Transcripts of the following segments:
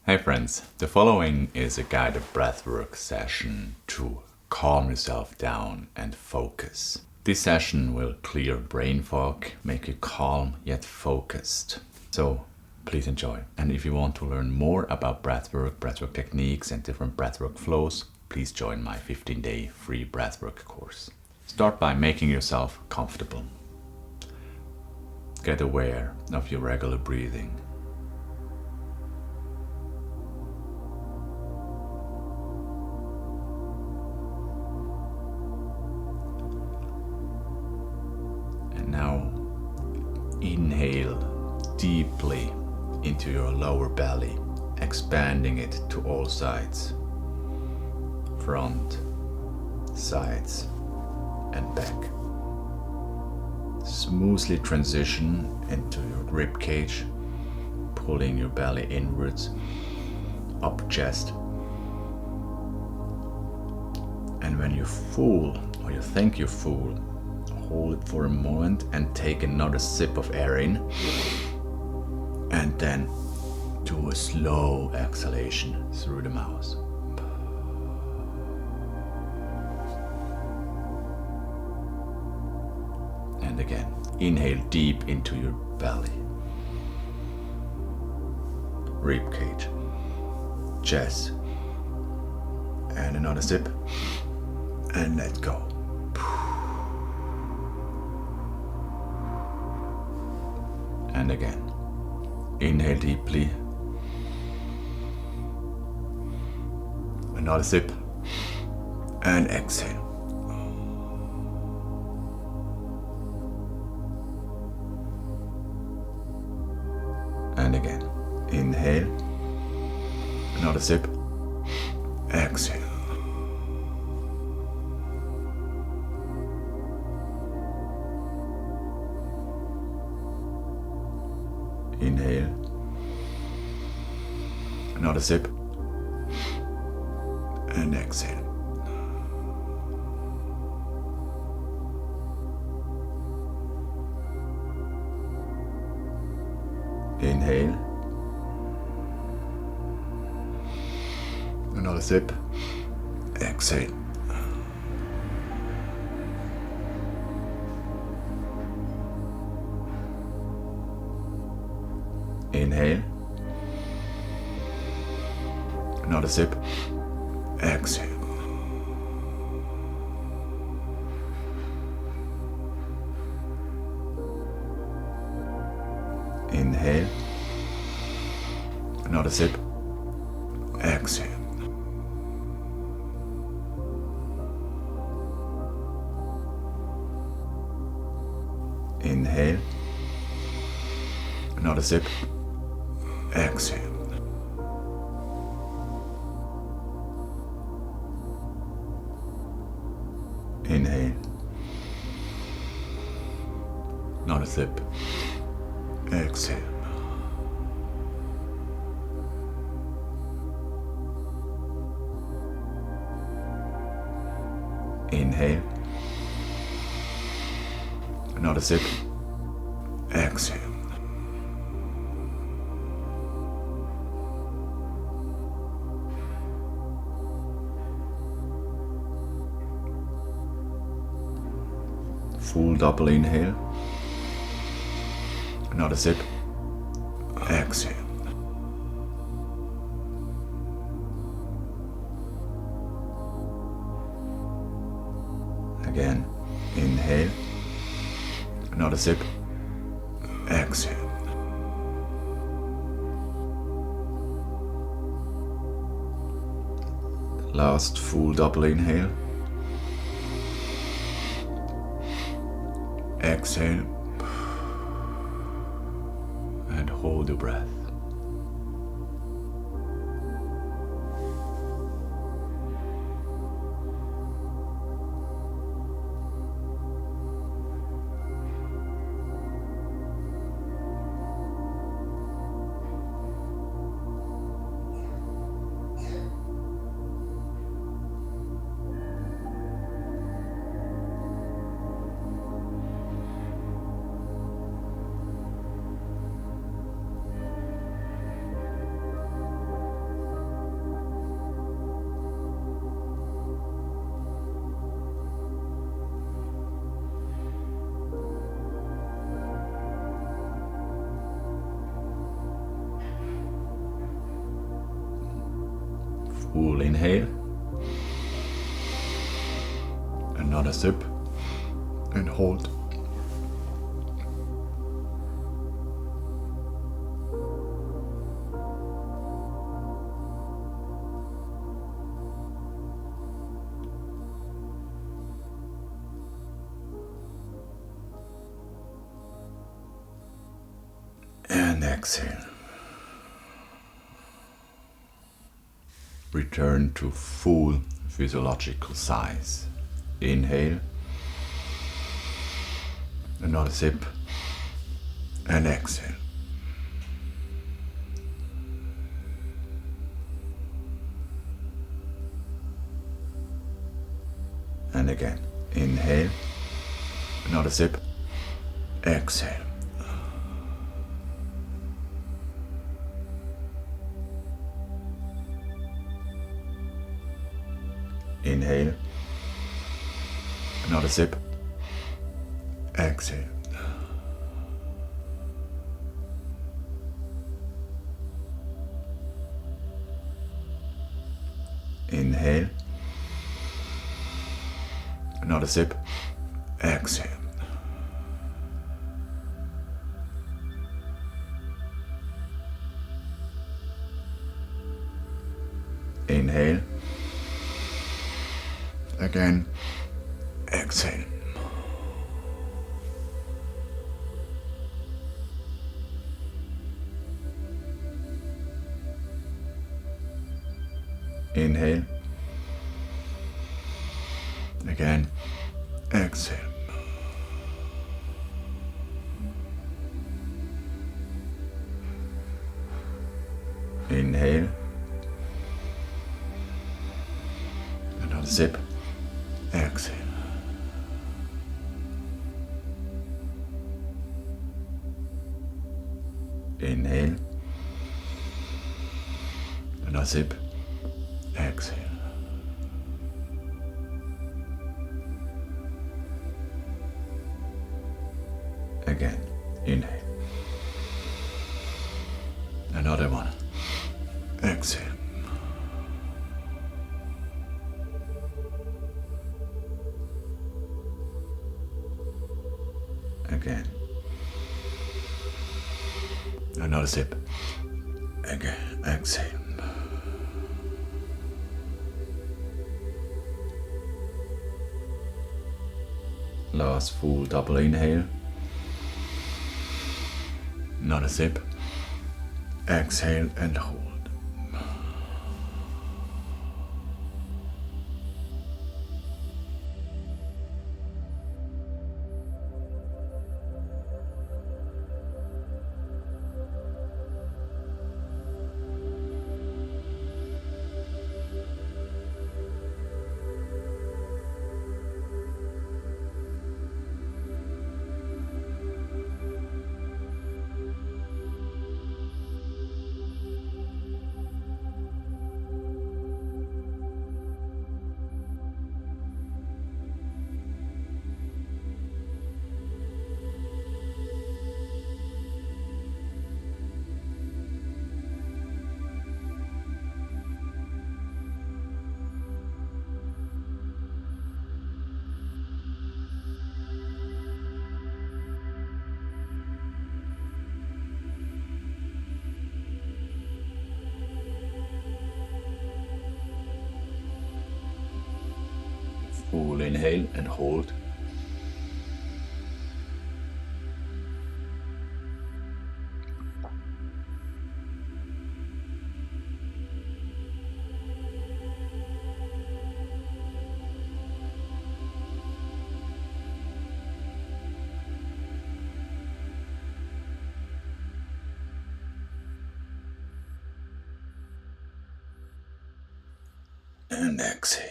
Hey friends, the following is a guided breathwork session to calm yourself down and focus. This session will clear brain fog, make you calm yet focused. So please enjoy. And if you want to learn more about breathwork techniques and different breathwork flows, please join my 15-day free breathwork course. Start by making yourself comfortable. Get aware of your regular breathing. And now inhale deeply into your lower belly, expanding it to all sides, front, sides, and back. Smoothly transition into your rib cage, pulling your belly inwards, up chest. And when you're full, or you think you're full, hold it for a moment and take another sip of air in. And then do a slow exhalation through the mouth. And again, inhale deep into your belly, rib cage, chest, and another sip, and let go. And again, inhale deeply, another sip, and exhale. And again, inhale, another sip, exhale. Inhale, another sip, and exhale. Inhale, another sip, exhale. Inhale, another sip, exhale. Inhale, another sip, exhale. Inhale, another sip, exhale. Inhale, another sip, exhale. Inhale, another sip, exhale. Full double inhale, another sip, exhale. Again, inhale, another sip, exhale. Last full double inhale. Exhale and hold your breath. Full inhale. Another sip and hold. And exhale. Return to full physiological size. Inhale. Another sip. And exhale. And again. Inhale. Another sip. Exhale. Inhale. Another sip. Exhale. Inhale. Another sip. Exhale. Inhale. Again. Exhale. Inhale. Again. Exhale. Inhale. Another sip. Exhale. Inhale. Another sip. Exhale. Again. Inhale. Another one. Exhale. Again. Another sip. Again. Exhale. Last full double inhale. Another sip. Exhale and hold. Full inhale and hold. And exhale.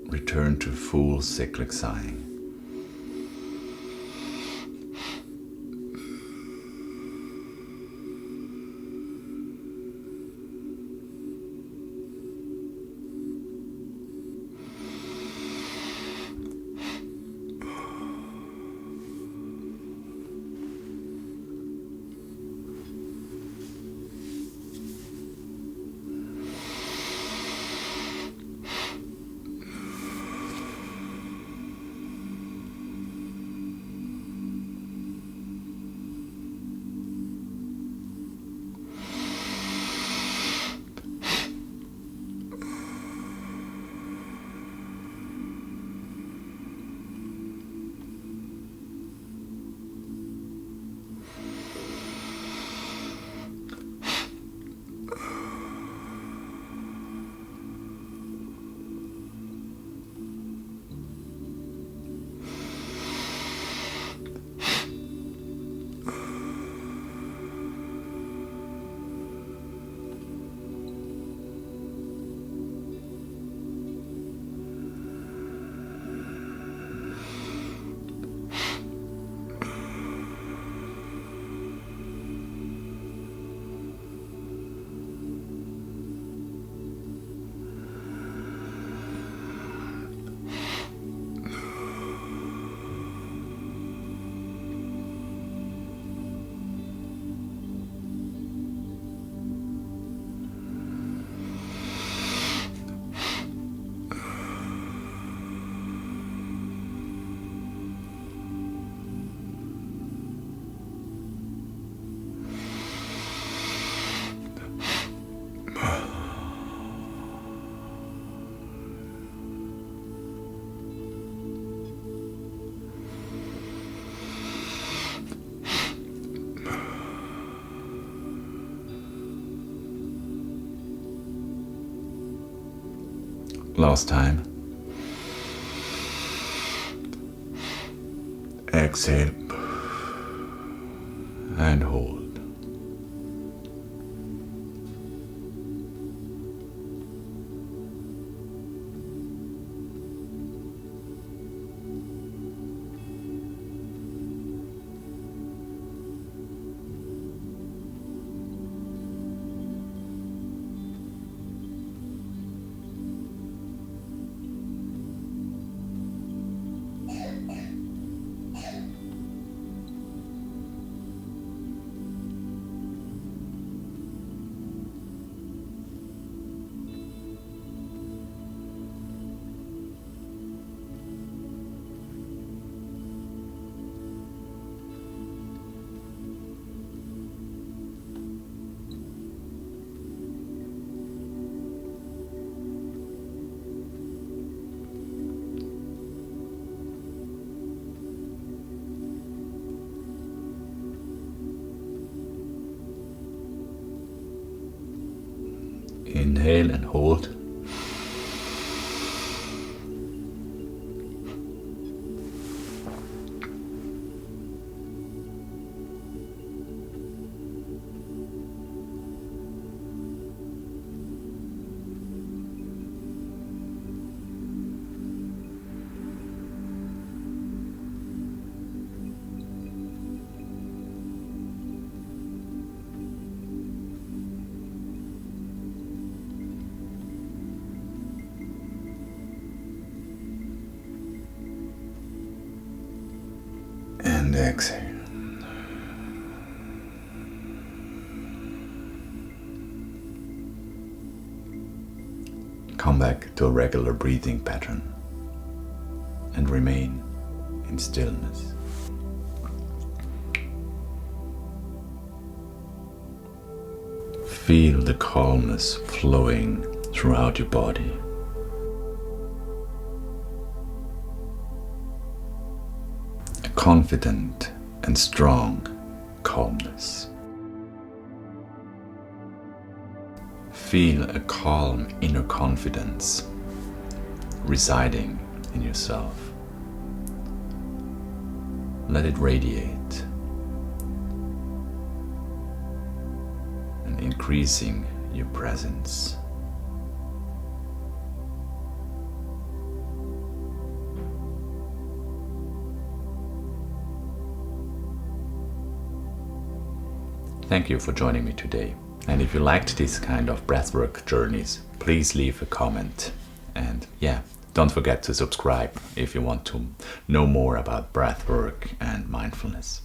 Return to full cyclic sighing. Last time. Exhale and hold. Inhale and hold. And exhale. Come back to a regular breathing pattern and remain in stillness. Feel the calmness flowing throughout your body. A confident and strong calmness. Feel a calm inner confidence residing in yourself. Let it radiate and increasing your presence. Thank you for joining me today. And if you liked this kind of breathwork journeys, please leave a comment. And don't forget to subscribe if you want to know more about breathwork and mindfulness.